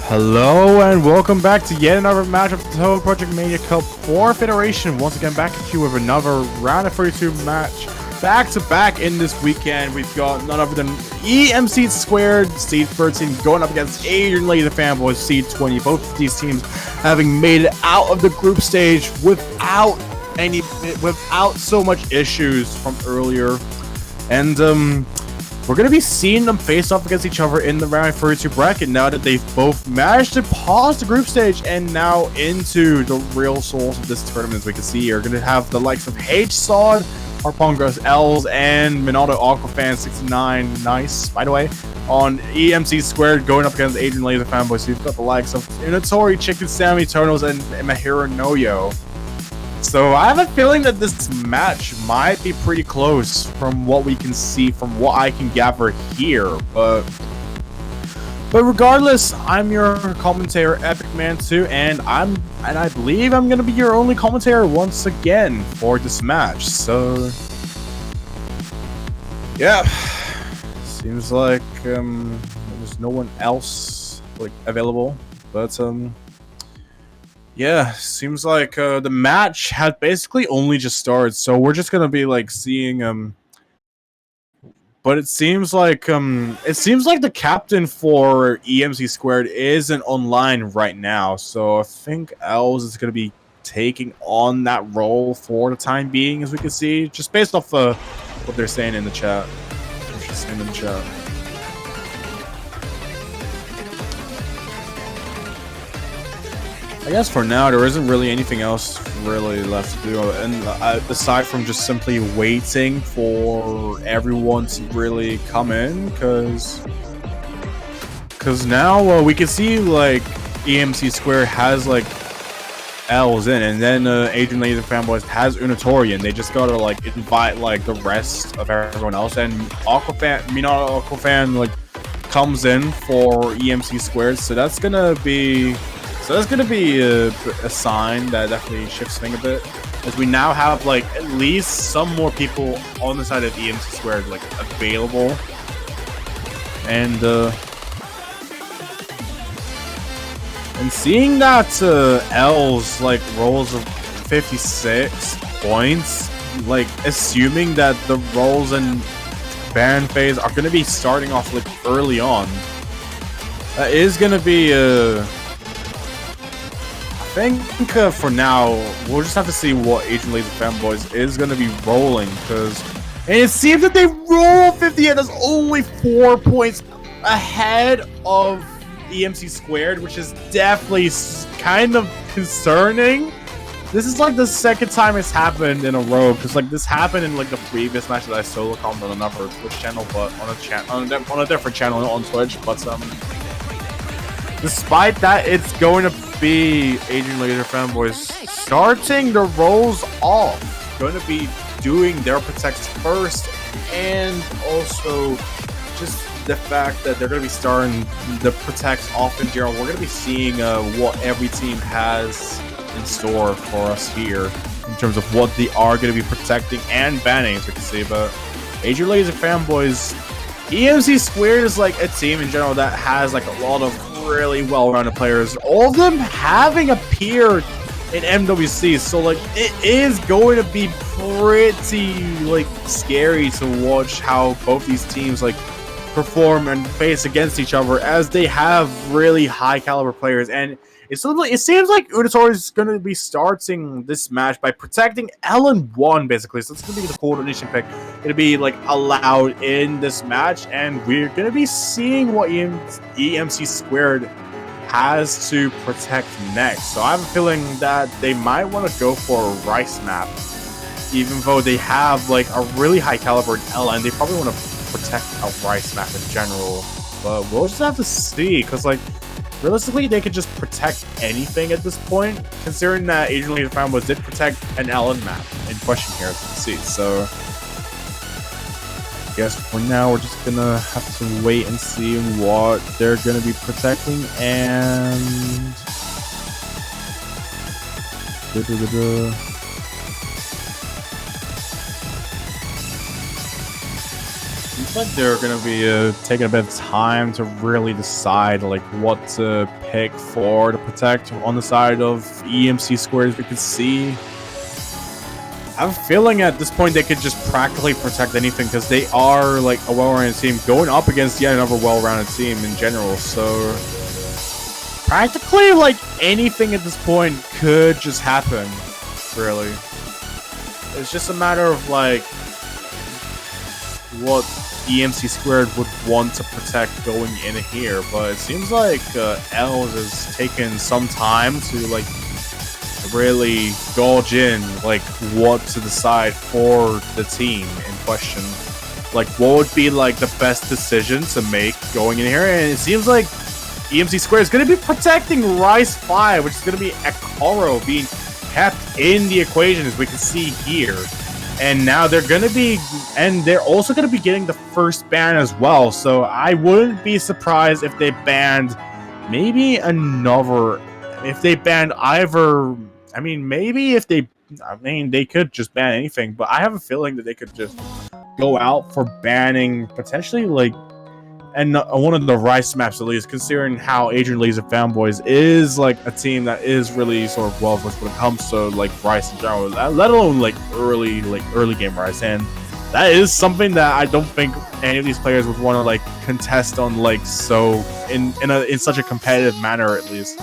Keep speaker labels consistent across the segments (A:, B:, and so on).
A: Hello and welcome back to yet another match of the Touhou Project Mania Cup 4th iteration. Once again, back at you with another round of 32 match. Back to back in this weekend, we've got none other than mc² seed 13 going up against Adrianlazer Fanboys seed 20. Both of these teams having made it out of the group stage without so much issues from earlier. And we're going to be seeing them face off against each other in the round 32 bracket now that they've both managed to pause the group stage and now into the real souls of this tournament. As we can see here, going to have the likes of HSOD, Harpongas Els, and Minato Aquafan 69, nice, by the way, on mc² going up against Adrianlazer Fanboys. So you've got the likes of Unatori, Chicken Sammy, Turtles, and Mahiro Noyo. So I have a feeling that this match might be pretty close from what we can see, from what I can gather here. But regardless, I'm your commentator, Epic Man 2, and I believe I'm gonna be your only commentator once again for this match. So yeah, seems like there's no one else like available, but yeah, seems like the match had basically only just started, so we're just gonna be like seeing but it seems like the captain for mc² isn't online right now, so I think Els is gonna be taking on that role for the time being, as we can see, just based off what they're saying in the chat. I guess for now there isn't really anything else really left to do, and aside from just simply waiting for everyone to really come in, because now we can see like mc² has like Els in, and then Adrianlazer Fanboys has Unatori, and they just gotta like invite like the rest of everyone else, and Minato Aquafan like comes in for mc², so that's gonna be a sign that definitely shifts things a bit, as we now have like at least some more people on the side of mc² like available, and seeing that Els like rolls of 56 points, like assuming that the rolls and ban phase are gonna be starting off like early on, that is gonna be I think for now, we'll just have to see what Adrianlazer Fanboys is going to be rolling, and it seems that they roll 58. That's only 4 points ahead of mc², which is definitely kind of concerning. This is like the second time it's happened in a row, because like this happened in like the previous match that I solo commed on another Twitch channel, but on a different channel on Twitch. But despite that, it's going to be Adrianlazer Fanboys starting the rolls off, going to be doing their protects first, and also just the fact that they're going to be starting the protects off in general. We're going to be seeing what every team has in store for us here in terms of what they are going to be protecting and banning, as we can see. But Adrianlazer Fanboys, mc² is like a team in general that has like a lot of really well-rounded players, all of them having appeared in MWC, so like it is going to be pretty like scary to watch how both these teams like perform and face against each other, as they have really high caliber players. And it seems like Unatori is going to be starting this match by protecting LN1, basically. So it's going to be the coordination pick. It'll be like allowed in this match, and we're going to be seeing what mc² has to protect next. So I have a feeling that they might want to go for a Rice map, even though they have like a really high caliber LN. They probably want to protect a Rice map in general, but we'll just have to see, because like realistically, they could just protect anything at this point, considering that Adrianlazer Fanboys did protect an LN map in question here, as you can see. So I guess for now, we're just gonna have to wait and see what they're gonna be protecting, and Seems like they're gonna be taking a bit of time to really decide like what pick for the Protect on the side of mc², as we can see. I have a feeling at this point they could just practically protect anything because they are like a well-rounded team going up against yet another well-rounded team in general. So practically like anything at this point could just happen, really. It's just a matter of like what mc² would want to protect going in here, but it seems like Els has taken some time to like really gauge in like what to decide for the team in question, like what would be like the best decision to make going in here. And it seems like mc² is going to be protecting Rice 5, which is going to be Ekoro being kept in the equation, as we can see here. And now they're going to be, and they're also going to be getting the first ban as well, so I wouldn't be surprised if they banned maybe another, if they banned either. I mean, maybe if they, I mean, they could just ban anything, but I have a feeling that they could just go out for banning potentially like, and one of the Rice maps at least, considering how Adrianlazer Fanboys is like a team that is really sort of well versed when it comes to like Rice in general, let alone like early game Rice, and that is something that I don't think any of these players would want to like contest on like so in such a competitive manner, at least.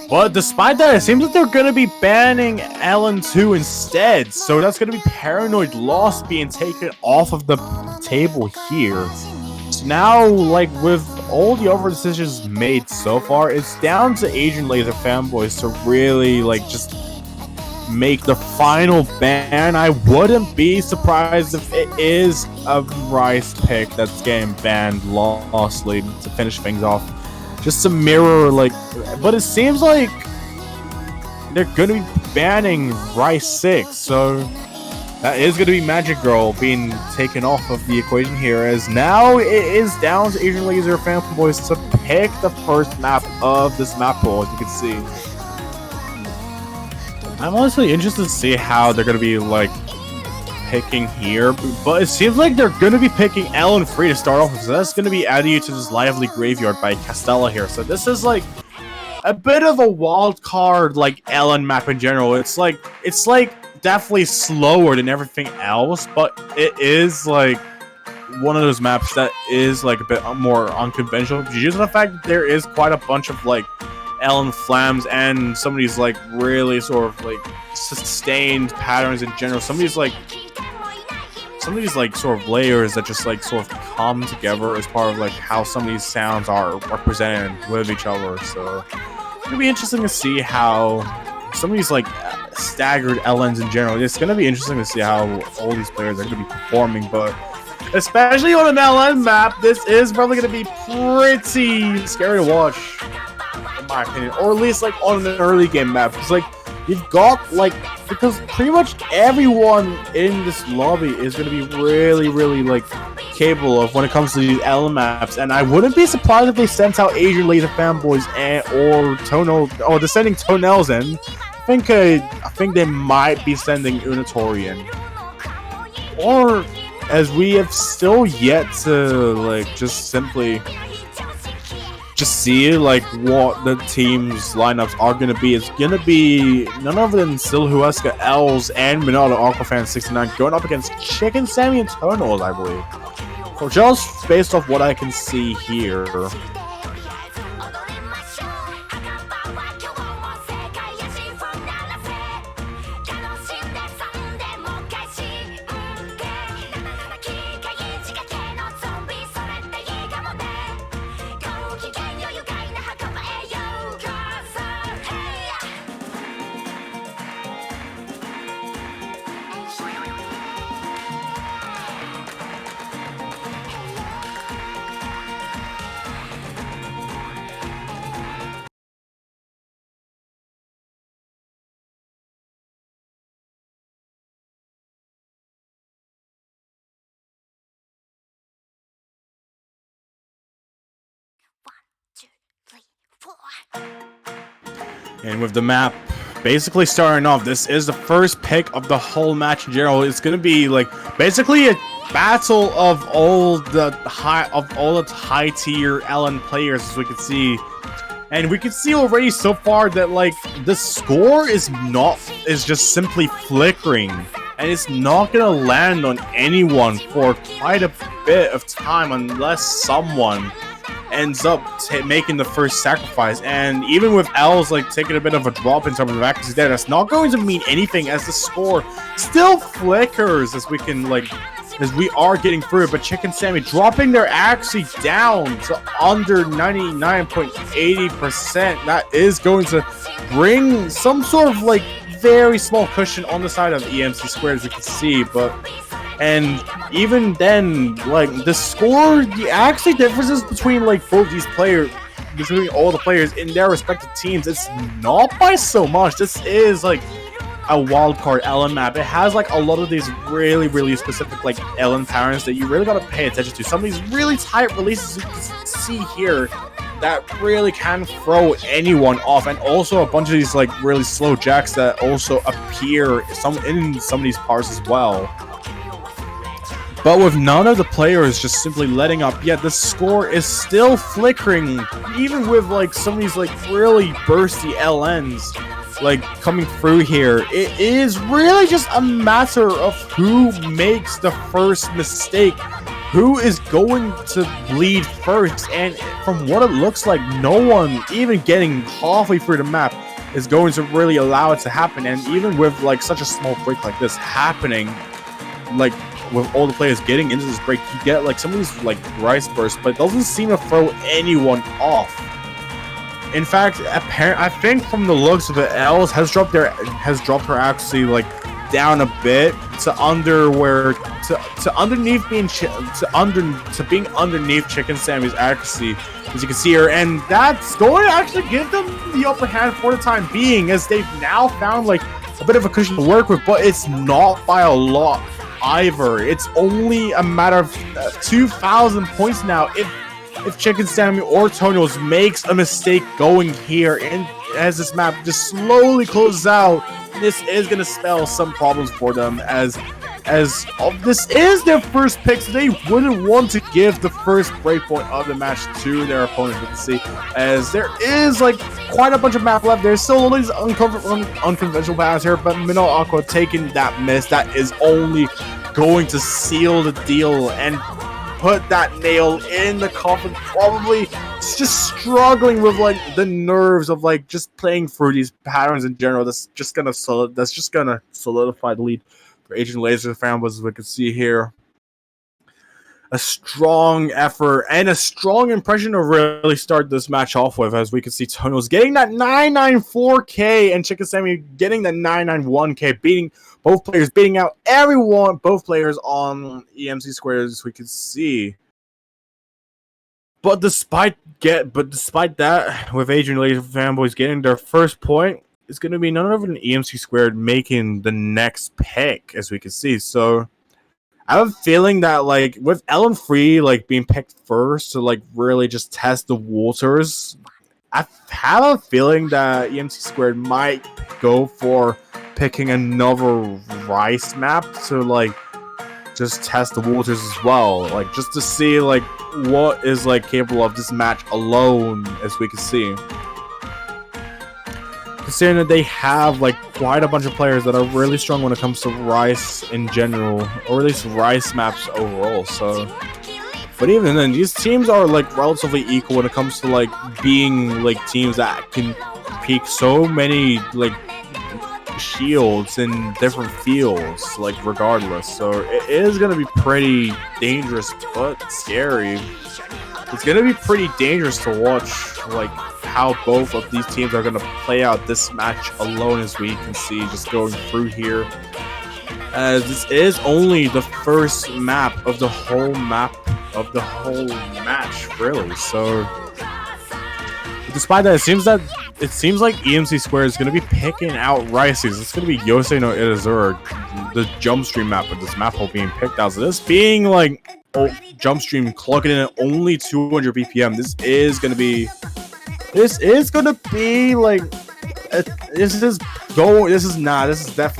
A: But despite that, it seems that they're going to be banning LN2 instead. So that's going to be Paranoid Lost being taken off of the table here. So now, like, with all the other decisions made so far, it's down to Adrianlazer Fanboys to really, like, just make the final ban. I wouldn't be surprised if it is a Rice pick that's getting banned lastly to finish things off. Just to mirror, like, but it seems like they're going to be banning Rice 6, so that is going to be Magic Girl being taken off of the equation here, as now it is down to Adrianlazer Fanboys to pick the first map of this map pool, as you can see. I'm honestly interested to see how they're going to be, like, picking here, but it seems like they're going to be picking LN3 to start off with, so that's going to be adding you to this Lively Graveyard by Castella here. So this is like a bit of a wild card like LN map in general. It's like definitely slower than everything else, but it is like one of those maps that is like a bit more unconventional due to the fact that there is quite a bunch of like LN flams and some of these like really sort of like sustained patterns in general. Some of these like sort of layers that just like sort of come together as part of like how some of these sounds are represented with each other. So it'll be interesting to see how some of these like staggered LNs in general. It's gonna be interesting to see how all these players are gonna be performing, but especially on an LN map, this is probably gonna be pretty scary to watch, in my opinion, or at least like on an early game map. It's like you've got like, because pretty much everyone in this lobby is going to be really like capable of when it comes to these L maps, and I wouldn't be surprised if they sent out Adrianlazer Fanboys or Tonal or descending Tonels in. I think they might be sending Unatori in, or as we have still yet to like just simply see like what the team's lineups are gonna be. It's gonna be none other than still Huesca, Els, and Minato Aquafan 69 going up against Chicken Sammy and Tonals, I believe. So just based off what I can see here. And with the map basically starting off, this is the first pick of the whole match in general. It's going to be like basically battle of all the high tier LN players, as we can see. And we can see already so far that like the score is just simply flickering, and it's not gonna land on anyone for quite a bit of time unless someone ends up making the first sacrifice. And even with L's like taking a bit of a drop in terms of accuracy there, that's not going to mean anything as the score still flickers as we are getting through it. But Chicken Sammy dropping their accuracy down to under 99.80%. That is going to bring some sort of like very small cushion on the side of mc², as you can see. And even then, like the score, the accuracy differences between like both these players, between all the players in their respective teams, it's not by so much. This is like a wildcard LN map. It has like a lot of these really specific like LN patterns that you really gotta pay attention to. Some of these really tight releases you can see here that really can throw anyone off, and also a bunch of these like really slow jacks that also appear in some of these parts as well. But with none of the players just simply letting up yet, the score is still flickering, even with like some of these like really bursty LNs like coming through here. It is really just a matter of who makes the first mistake, who is going to bleed first. And from what it looks like, no one even getting halfway through the map is going to really allow it to happen. And even with like such a small break like this happening, like with all the players getting into this break, you get like some of these like rice bursts, but it doesn't seem to throw anyone off. In fact, I think from the looks of it, Els has dropped her accuracy like down a bit to being underneath Chicken Sammy's accuracy, as you can see here, and that's going to actually give them the upper hand for the time being, as they've now found like a bit of a cushion to work with, but it's not by a lot either. It's only a matter of 2,000 points now if Chicken Sammy or Tonios makes a mistake going here, and as this map just slowly closes out, this is going to spell some problems for them, as this is their first pick, so they wouldn't want to give the first breakpoint of the match to their opponent. You can see, as there is like quite a bunch of map left. There's still all these unconventional paths here, but Minnow Aqua taking that miss, that is only going to seal the deal and put that nail in the coffin. Probably just struggling with like the nerves of like just playing through these patterns in general. That's just gonna solidify the lead for Adrianlazer Fanboys, as we can see here. A strong effort and a strong impression to really start this match off with, as we can see Tonos getting that 994k and Chicken Sammy getting that 991k, both players out both players on mc², as we can see. But despite that, with Adrianlazer Fanboys getting their first point, it's going to be none other than mc² making the next pick, as we can see. So I have a feeling that like with Ellen Free like being picked first to like really just test the waters, I have a feeling that mc² might go for picking another rice map to like just test the waters as well, like just to see like what is like capable of this match alone, as we can see. Considering that they have like quite a bunch of players that are really strong when it comes to rice in general, or at least rice maps overall. So, but even then, these teams are like relatively equal when it comes to like being like teams that can peak so many like shields in different fields, like regardless. So it is gonna be pretty dangerous but scary. It's gonna be pretty dangerous to watch like how both of these teams are gonna play out this match alone, as we can see just going through here, as this is only the first map of the whole match really. So despite that, it seems like mc² is going to be picking out Rices. It's going to be Yosei no Irizuru, the jump stream map, with this map hole being picked out. So this being like jump stream clocking in at only 200 BPM. This is definitely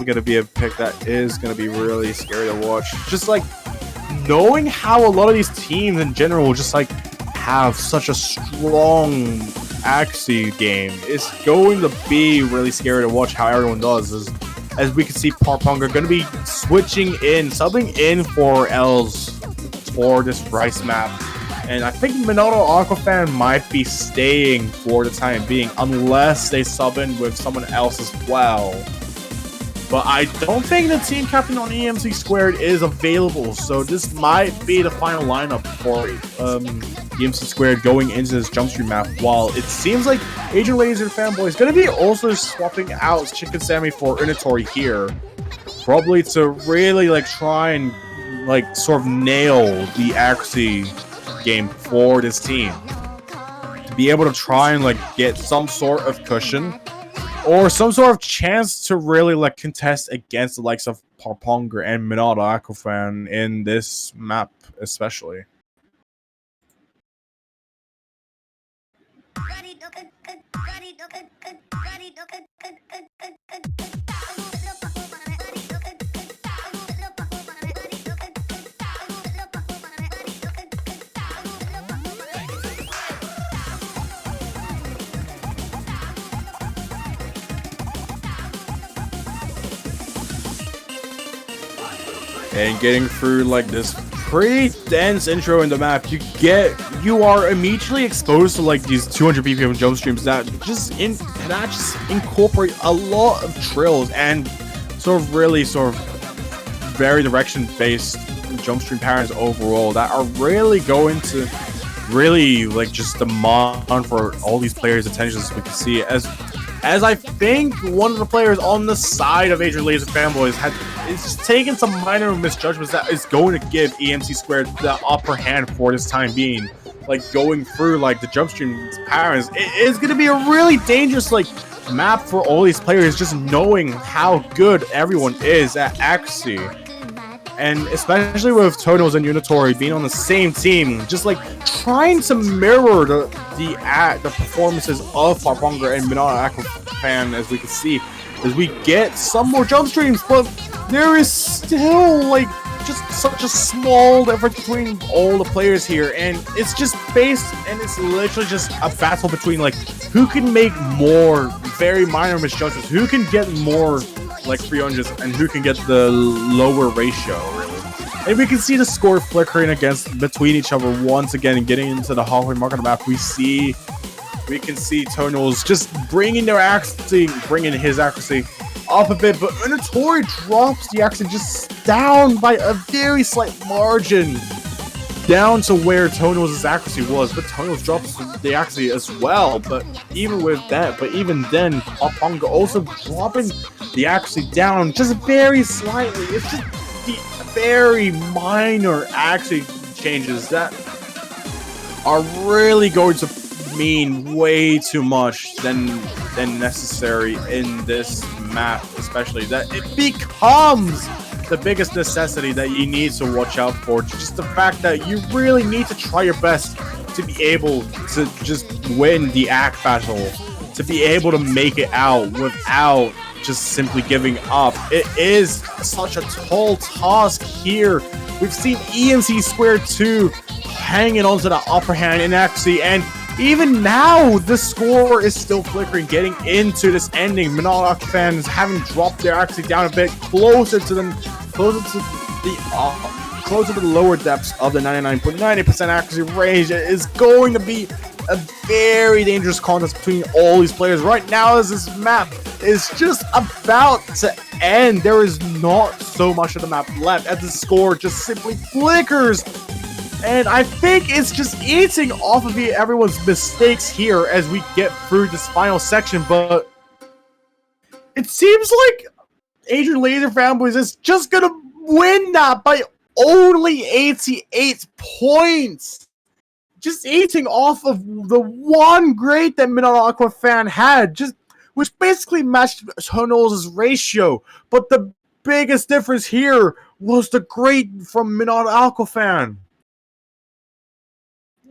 A: going to be a pick that is going to be really scary to watch. Just like knowing how a lot of these teams in general just like have such a strong Axie game, it's going to be really scary to watch how everyone does. As we can see, Parponga going to be subbing in for Els for this Rice map. And I think Minato Aquafan might be staying for the time being, unless they sub in with someone else as well. But I don't think the team captain on mc² is available, so this might be the final lineup for mc² going into this Jumpstream map. While it seems like Adrianlazer Fanboy is going to be also swapping out Chicken Sammy for Unitori here, probably to really like try and like sort of nail the Axie game for this team, to be able to try and like get some sort of cushion or some sort of chance to really like contest against the likes of Parponga and Minato Aquafan in this map especially. And getting through like this pretty dense intro in the map, you are immediately exposed to like these 200 BPM jump streams that just incorporate a lot of trills and sort of very direction based jump stream patterns overall that are really going to really like just demand for all these players' attention, as we can see. As I think one of the players on the side of Adrianlazer Fanboys is just taking some minor misjudgments that is going to give mc² the upper hand for this time being. Like going through like the jump stream patterns, it is going to be a really dangerous like map for all these players, just knowing how good everyone is at Axie. And especially with Tonos and Unitori being on the same team, just like trying to mirror the performances of Parponga and Minato Aquafan, as we can see, as we get some more jump streams, but there is still like just such a small difference between all the players here, and it's just it's literally just a battle between like who can make more very minor misjudgments, who can get more like 300s, and who can get the lower ratio, really. And we can see the score flickering between each other once again, and getting into the halfway mark on the map. We can see Tonos just bringing his accuracy up a bit, but Unitori drops the accuracy just down by a very slight margin, down to where Tonos' accuracy was. But Tonos drops the accuracy as well. But even then, Parponga also dropping the accuracy down just very slightly. It's just the very minor accuracy changes that are really going to mean way too much than necessary in this map, especially that it becomes the biggest necessity that you need to watch out for. Just the fact that you really need to try your best to be able to just win the act battle, to be able to make it out without just simply giving up. It is such a tall task here. We've seen mc² too hanging onto the upper hand in Axie, and even now the score is still flickering, getting into this ending. Minato fans having dropped their Axie down a bit closer to the lower depths of the 99.90% accuracy range. It is going to be a very dangerous contest between all these players right now, as this map is just about to end. There is not so much of the map left, as the score just simply flickers. And I think it's just eating off of everyone's mistakes here as we get through this final section. But it seems like Adrianlazer Fanboys is just going to win that by only 88 points. Just eating off of the one grade that Minato Aquafan had, which basically matched Tonos' ratio. But the biggest difference here was the grade from Minato Aquafan.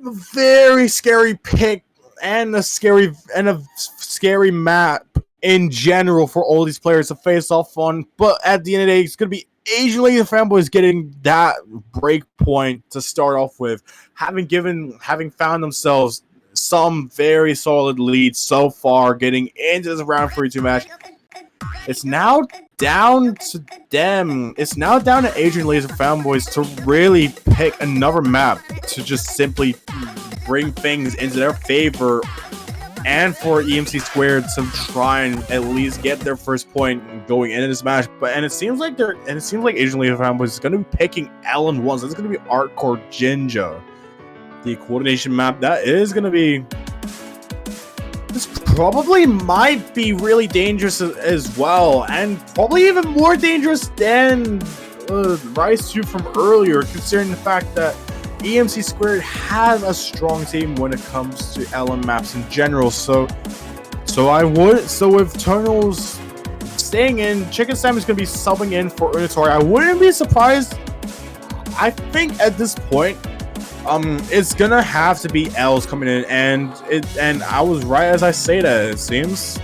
A: Very scary pick and a scary map in general for all these players to face off on. But at the end of the day, it's going to be Adrianlazer Fanboys getting that break point to start off with, having found themselves some very solid leads so far, getting into this round 32 match. It's now down to them. It's now down to Adrianlazer Fanboys to really pick another map to just simply bring things into their favor, and for mc² to try and at least get their first point going into this match. But it seems like Adrianlazer Fanboys is going to be picking L1, so it's going to be Artcore Jinja, the coordination map. That is going to be, this probably might be really dangerous as well, and probably even more dangerous than Rise 2 from earlier, considering the fact that mc² has a strong team when it comes to LM maps in general. So with Tunnels staying in, Chicken Sam is going to be subbing in for Unitori. I wouldn't be surprised. I think at this point, it's gonna have to be L's coming in, and I was right as I say that, it seems.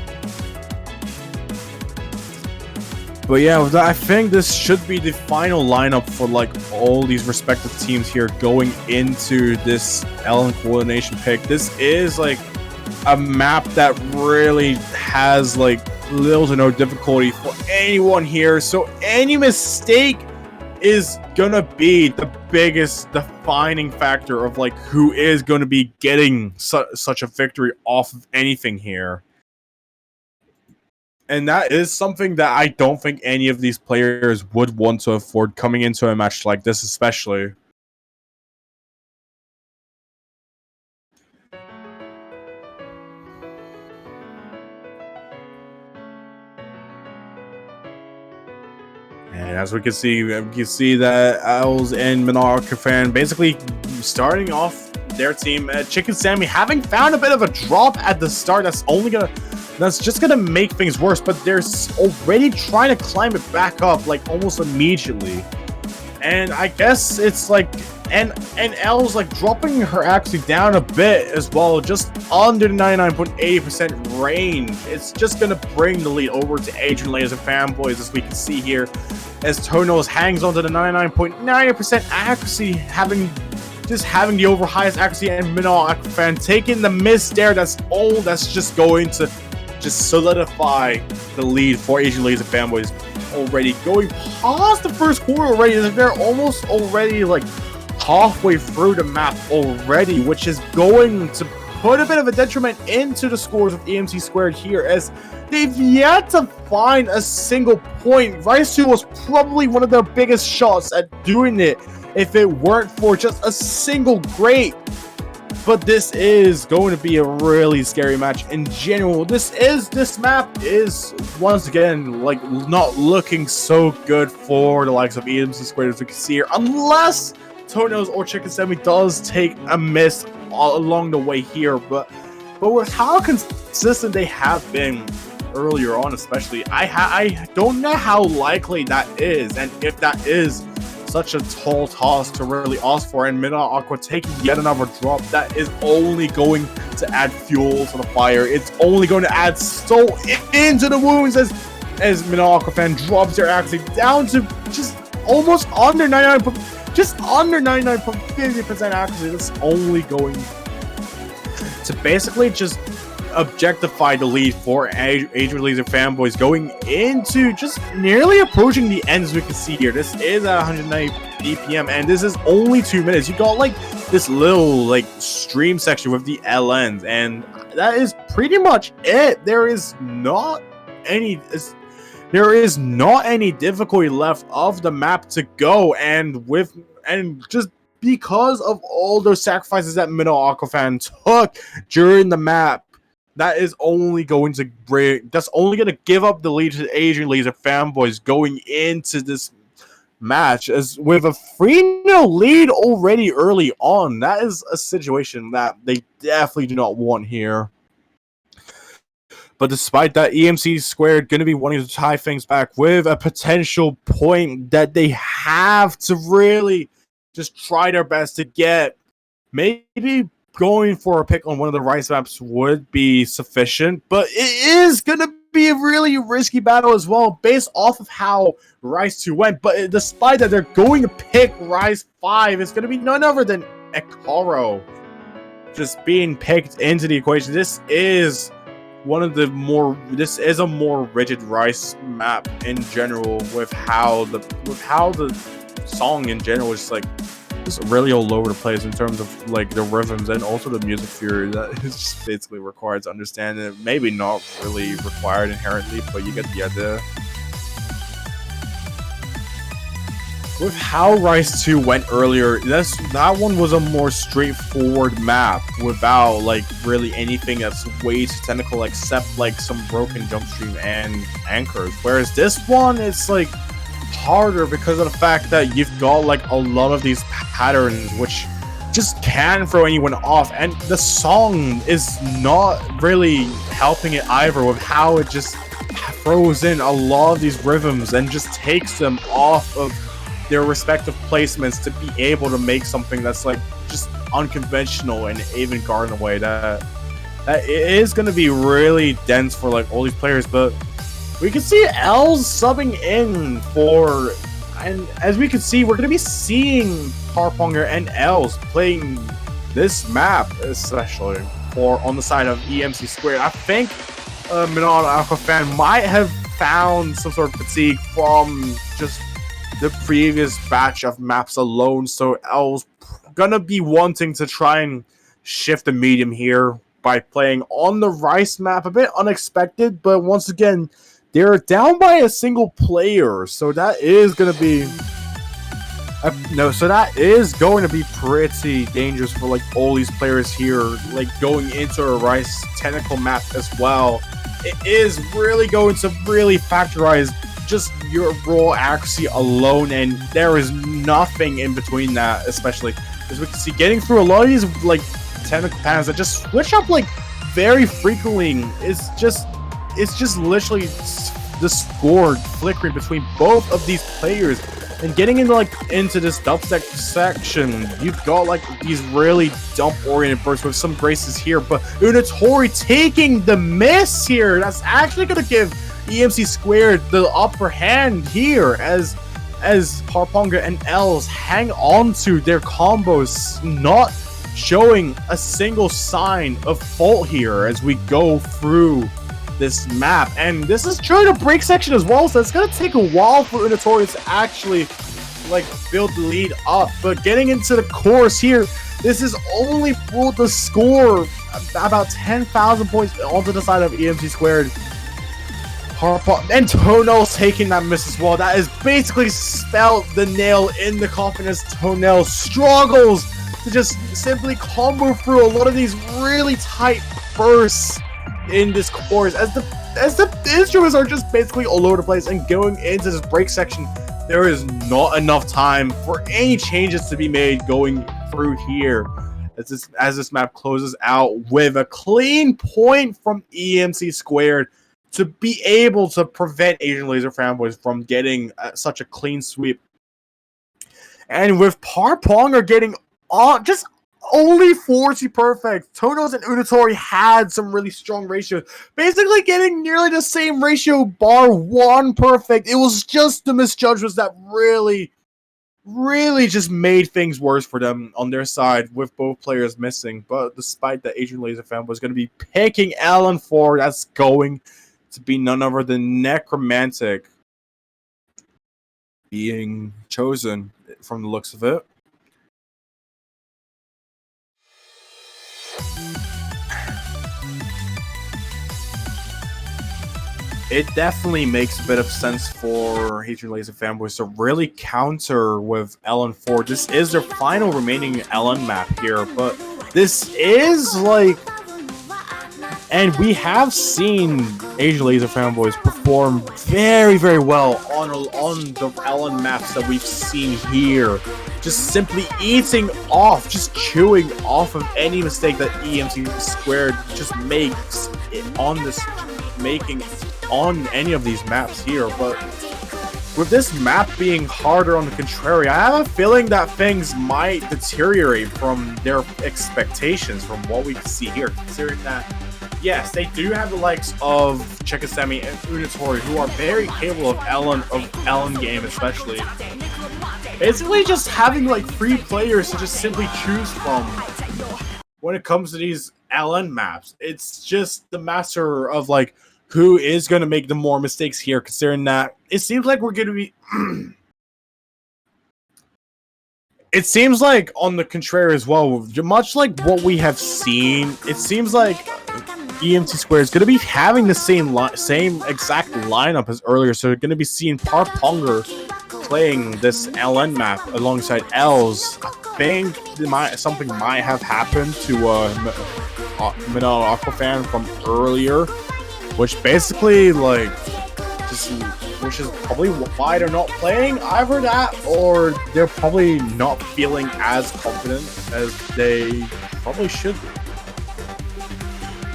A: But yeah, I think this should be the final lineup for like all these respective teams here going into this L coordination pick. This is like a map that really has like little to no difficulty for anyone here. So any mistake is gonna be the biggest defining factor of like who is going to be getting such a victory off of anything here. And that is something that I don't think any of these players would want to afford coming into a match like this, especially. And as we can see that Owls and Monarch-fan basically starting off their team. Chicken Sammy having found a bit of a drop at the start. That's just gonna make things worse. But they're already trying to climb it back up like almost immediately. And I guess it's like, and L's like dropping her accuracy down a bit as well, just under the 99.80% range. It's just gonna bring the lead over to Adrianlazer Fanboys, as we can see here, as Tonos hangs on to the 99.90% accuracy, having the over highest accuracy, and Minal Fan taking the miss there. That's just going to just solidify the lead for Adrianlazer Fanboys. Already going past the first quarter already. They're almost already like halfway through the map already, which is going to put a bit of a detriment into the scores of mc² here, as they've yet to find a single point. Rise 2 was probably one of their biggest shots at doing it if it weren't for just a single great. But this is going to be a really scary match in general. This map is once again like not looking so good for the likes of mc², as we can see here, unless Tonos or Chicken Sammy does take a miss along the way here. But with how consistent they have been earlier on, especially, I don't know how likely that is, and if that is such a tall task to really ask for. And Mina Aqua taking yet another drop, that is only going to add fuel to the fire. It's only going to add salt into the wounds as Mina Aqua fan drops their accuracy down to just almost under 99.50% accuracy. That's only going to basically just objectify the lead for Adrianlazer Fanboys going into just nearly approaching the end, as we can see here. This is at 190 BPM, and this is only 2 minutes. You got like this little like stream section with the LNs, and that is pretty much it. There is not any difficulty left of the map to go, and just because of all those sacrifices that Minnow Aquafan took during the map, that is only going to give up the lead to Adrianlazer Fanboys going into this match, as with a 3-0 lead already early on. That is a situation that they definitely do not want here. But despite that, mc² going to be wanting to tie things back with a potential point that they have to really just try their best to get. Maybe going for a pick on one of the Rice maps would be sufficient, but it is going to be a really risky battle as well, based off of how Rice 2 went. But despite that, they're going to pick Rice 5. It's going to be none other than Ekaro just being picked into the equation. This is this is a more rigid Rice map in general, with how the song in general is like just really all over the place in terms of like the rhythms and also the music theory that is just basically required to understand it. Maybe not really required inherently, but you get the idea. With how Rice 2 went earlier, that one was a more straightforward map without like really anything that's way too technical except like some broken jump stream and anchors. Whereas this one, it's like harder because of the fact that you've got like a lot of these patterns which just can throw anyone off, and the song is not really helping it either with how it just throws in a lot of these rhythms and just takes them off of their respective placements to be able to make something that's like just unconventional and avant-garde in a way that it is going to be really dense for like all these players. But we can see Els subbing in for, and as we can see, we're going to be seeing Harponger and Els playing this map, especially for on the side of mc². I think Minot Aqua fan might have found some sort of fatigue from just the previous batch of maps alone, so Els gonna be wanting to try and shift the medium here by playing on the Rice map. A bit unexpected, but once again, they're down by a single player, so that is gonna be going to be pretty dangerous for like all these players here, like going into a Rice technical map as well. It is really going to really factorize just your raw accuracy alone, and there is nothing in between that, especially as we can see getting through a lot of these like technical patterns that just switch up like very frequently. It's just literally the score flickering between both of these players, and getting into this dubstep section, you've got like these really dump oriented bursts with some graces here, but Unatori taking the miss here. That's actually going to give mc² the upper hand here as Harponger and Els hang on to their combos, not showing a single sign of fault here as we go through this map. And this is truly the break section as well, so it's gonna take a while for Unatori to actually like build the lead up. But getting into the course here, this is only pulled the score about 10,000 points onto the side of mc². And Tonel taking that miss as well. That is basically spelled the nail in the coffin as Tonel struggles to just simply combo through a lot of these really tight bursts in this course as the instruments are just basically all over the place. And going into this break section, there is not enough time for any changes to be made going through here as this map closes out with a clean point from mc² to be able to prevent Adrianlazer Fanboys from getting such a clean sweep. And with Harponger getting just only 40 perfect, Tonos and Unatori had some really strong ratios, basically getting nearly the same ratio bar 1 perfect. It was just the misjudgments that really just made things worse for them on their side, with both players missing. But despite that, Adrianlazer Fanboys is going to be picking LN4. That's going to be none other than Necromantic being chosen from the looks of it. It definitely makes a bit of sense for Adrianlazer Fanboys to really counter with LN4. This is their final remaining LN map here, but this is like... And we have seen Adrianlazer Fanboys perform very, very well on the LN maps that we've seen here. Just simply eating off, just chewing off of any mistake that mc² just makes on any of these maps here. But with this map being harder on the contrary, I have a feeling that things might deteriorate from their expectations from what we can see here, considering that, yes, they do have the likes of Chikasemi and Unatori, who are very capable of Ellen game, especially. Basically, just having like 3 players to just simply choose from when it comes to these LN maps. It's just the master of like who is going to make the more mistakes here, considering that it seems like we're going to be... It seems like, on the contrary as well, much like what we have seen, it seems like EMC² is going to be having the same exact lineup as earlier, so we're going to be seeing Parponger playing this LN map alongside Els. I think something might have happened to Manila Aquafan from earlier, which basically, like, which is probably why they're not playing either that, or they're probably not feeling as confident as they probably should be.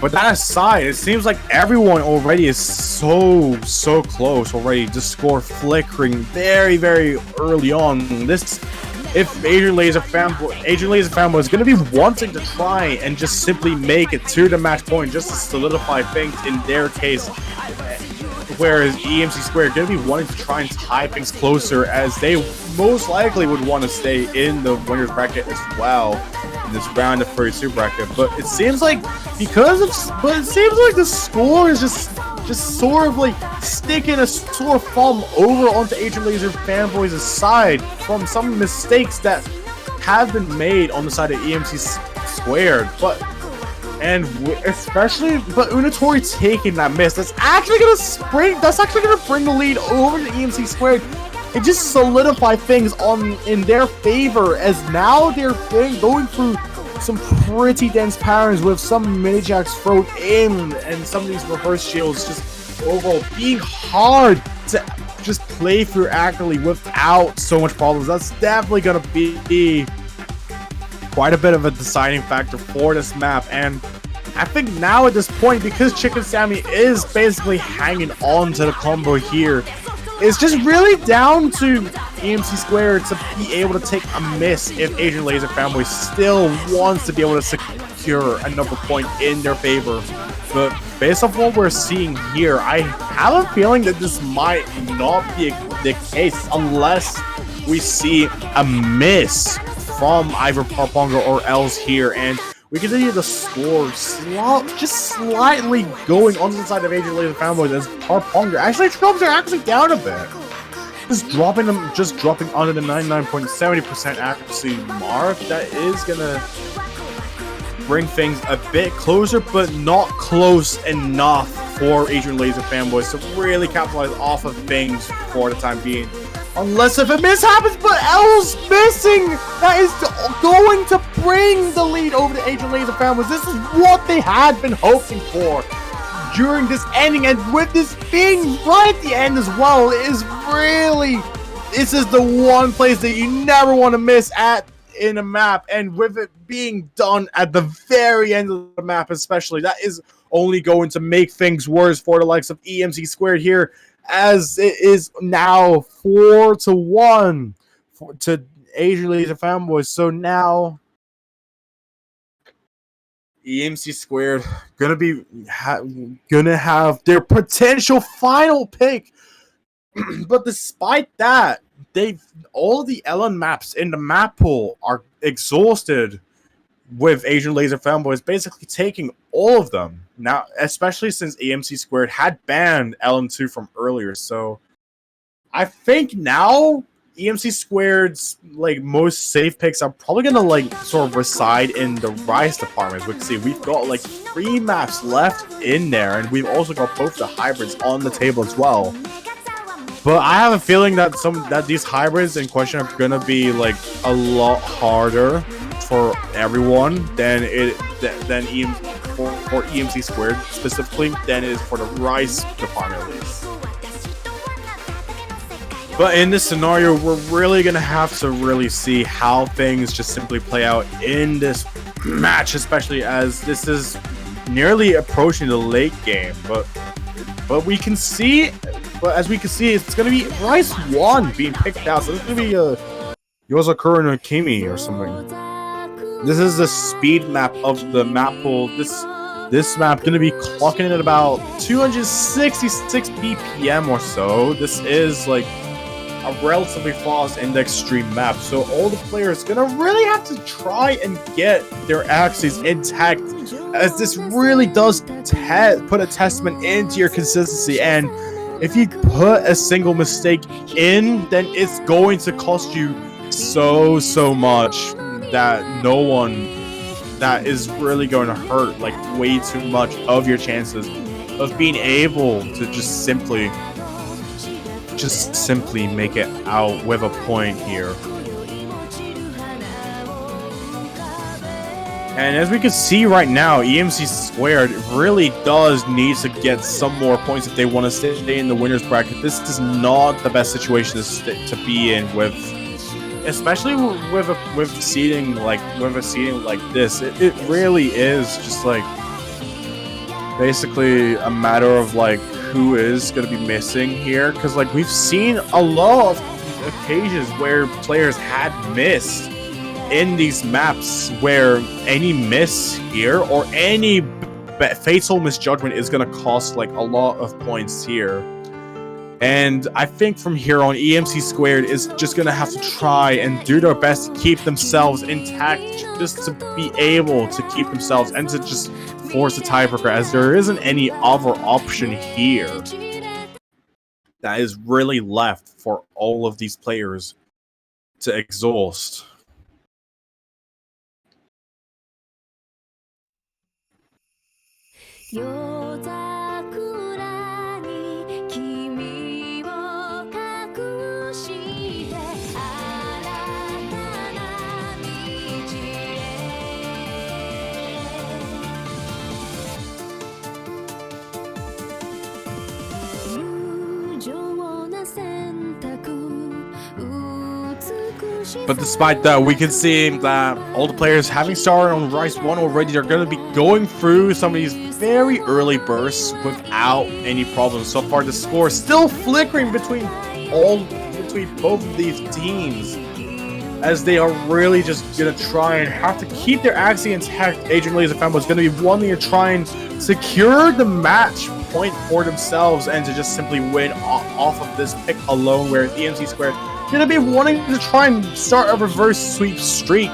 A: But that aside, it seems like everyone already is so close already. The score flickering very early on. If Adrianlazer Fanboy is going to be wanting to try and just simply make it to the match point just to solidify things in their case, whereas EMC² are going to be wanting to try and tie things closer, as they most likely would want to stay in the winner's bracket as well in this round of 32 bracket. But it seems like the score is just sort of like sticking a sore thumb over onto Adrianlazer Fanboys' side from some mistakes that have been made on the side of EMC². But Unatori taking that miss, that's actually gonna bring the lead over to EMC². It just solidify things in their favor, as now they're going through some pretty dense patterns with some mini jacks thrown in and some of these reverse shields just overall being hard to just play through accurately without so much problems. That's definitely gonna be quite a bit of a deciding factor for this map. And I think now at this point, because Chicken Sammy is basically hanging on to the combo here, it's just really down to EMC² to be able to take a miss if Adrianlazer Fanboy still wants to be able to secure another point in their favor. But based off what we're seeing here, I have a feeling that this might not be the case unless we see a miss from either Parponger or Els here, and we can see the score just slightly going onto the side of Adrianlazer Fanboys as Parponger actually drops are down a bit. Just dropping under the 99.70% accuracy mark. That is gonna bring things a bit closer, but not close enough for Adrianlazer Fanboys to really capitalize off of things for the time being. Unless if a miss happens, but Els missing! That is going to bring the lead over to Adrianlazer Fanboys. This is what they had been hoping for during this ending, and with this being right at the end as well, this is the one place that you never want to miss in a map, and with it being done at the very end of the map especially, that is only going to make things worse for the likes of EMC² here, as it is now 4-1 to Adrianlazer Fanboys. So now EMC² gonna have their potential final pick. But despite that, all the LN maps in the map pool are exhausted, with Adrianlazer Fanboys basically taking all of them now, especially since EMC² had banned LN2 from earlier. So I think now EMC²'s like most safe picks are probably gonna like sort of reside in the Rise department. We can see we've got like 3 maps left in there, and we've also got both the hybrids on the table as well. But I have a feeling that these hybrids in question are gonna be like a lot harder for everyone than for EMC² specifically than it is for the Rise department at least. But in this scenario, we're really gonna have to really see how things just simply play out in this match, especially as this is nearly approaching the late game. But we can see But as we can see, it's going to be Rice 1 being picked out. So it's going to be Yozakura no Kimi or something. This is the speed map of the map pool. This map going to be clocking in at about 266 BPM or so. This is like a relatively fast index stream map, so all the players gonna really have to try and get their axes intact, as this really does put a testament into your consistency. And if you put a single mistake in, then it's going to cost you so much that that is really going to hurt like way too much of your chances of being able to just simply make it out with a point here. And as we can see right now, mc² really does need to get some more points if they want to stay in the winner's bracket. This is not the best situation to be in, with especially with a seeding like this. It really is just like basically a matter of like who is going to be missing here, because like we've seen a lot of occasions where players had missed in these maps, where any miss here or any fatal misjudgment is going to cost like a lot of points here. And I think from here on, mc² is just going to have to try and do their best to keep themselves intact, just to be able to keep themselves and to just force a tiebreaker, as there isn't any other option here that is really left for all of these players to exhaust. But despite that, we can see that all the players having started on Rice 1 already are going to be going through some of these very early bursts without any problems. So far, the score is still flickering between both of these teams, as they are really just going to try and have to keep their axes intact. Adrianlazer Fanboys is going to be wanting to try and secure the match point for themselves and to just simply win off of this pick alone, whereas mc² gonna be wanting to try and start a reverse sweep streak,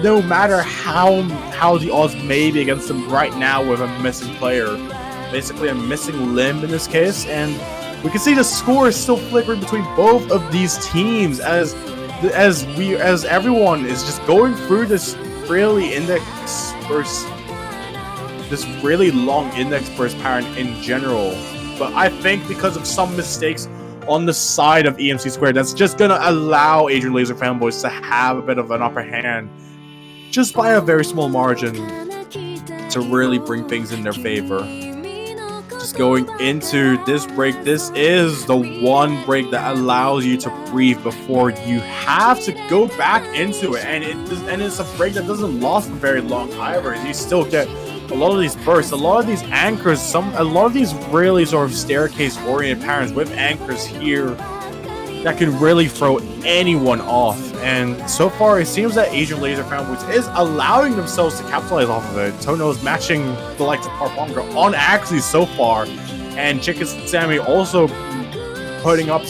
A: no matter how the odds may be against them right now with a missing player, basically a missing limb in this case. And we can see the score is still flickering between both of these teams as everyone is just going through this really long index burst pattern in general. But I think because of some mistakes on the side of mc², that's just going to allow Adrianlazer Fanboys to have a bit of an upper hand, just by a very small margin, to really bring things in their favor. Just going into this break, this is the one break that allows you to breathe before you have to go back into it, and it's a break that doesn't last for very long either. You still get a lot of these bursts, a lot of these anchors, a lot of these really sort of staircase-oriented patterns with anchors here that can really throw anyone off. And so far, it seems that Adrianlazer Fanboys is allowing themselves to capitalize off of it. Tono is matching the likes of Parponga on axes so far, and Chicken Sammy also putting up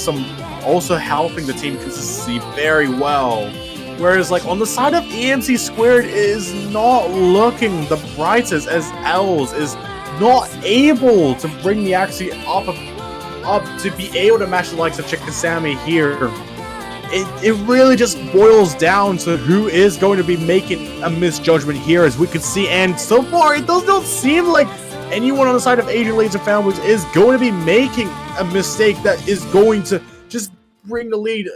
A: also helping the team consistency very well. Whereas, like, on the side of mc² is not looking the brightest, as Els is not able to bring the axis up to be able to match the likes of Chicken Sammy here. It really just boils down to who is going to be making a misjudgment here, as we can see. And so far, it does not seem like anyone on the side of Adrianlazer Fanboys is going to be making a mistake that is going to just swing the lead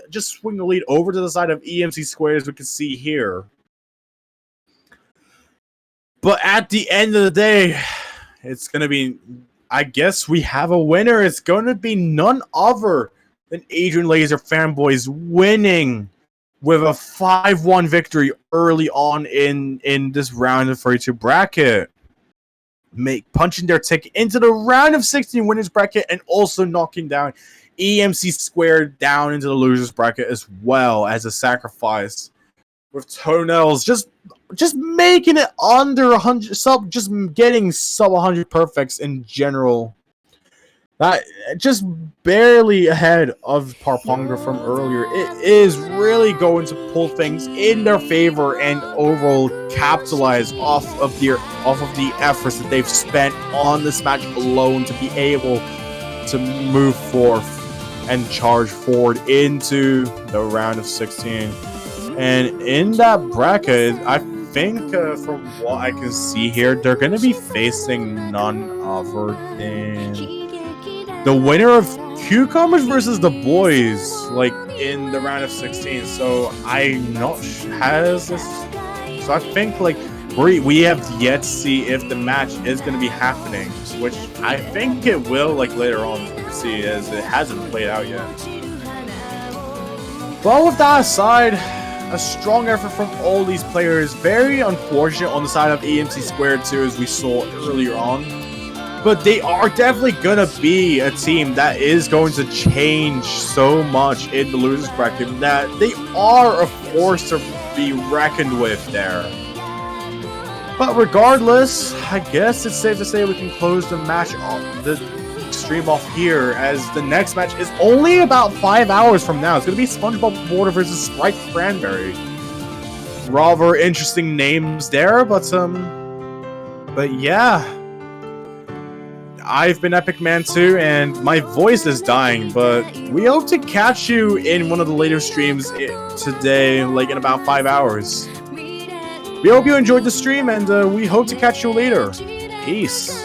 A: over to the side of mc², as we can see here. But at the end of the day, it's going to be, I guess we have a winner. It's going to be none other than Adrianlazer Fanboys winning with a 5-1 victory early on in this round of 32 bracket. punching their ticket into the round of 16 winners bracket, and also knocking down mc² down into the losers bracket as well as a sacrifice. With Toenails just making it under 100 just getting sub 100 perfects in general. That just barely ahead of Parponga from earlier. It is really going to pull things in their favor and overall capitalize off of the efforts that they've spent on this match alone to be able to move forth and charge forward into the round of 16. And in that bracket, I think from what I can see here, they're going to be facing none other than the winner of Cucumbers versus the Boys, like in the round of 16. So I'm not has this. So I think like we have yet to see if the match is going to be happening, which I think it will like later on. We can see as it hasn't played out yet. But with that aside, a strong effort from all these players. Very unfortunate on the side of mc² too, as we saw earlier on. But they are definitely gonna be a team that is going to change so much in the losers bracket that they are a force to be reckoned with there. But regardless, I guess it's safe to say we can close the match off, the stream off here, as the next match is only about 5 hours from now. It's going to be SpongeBob Water versus Sprite Cranberry. Rather interesting names there, but yeah. I've been Epic Man 2, and my voice is dying, but we hope to catch you in one of the later streams today, like in about 5 hours. We hope you enjoyed the stream, and we hope to catch you later. Peace.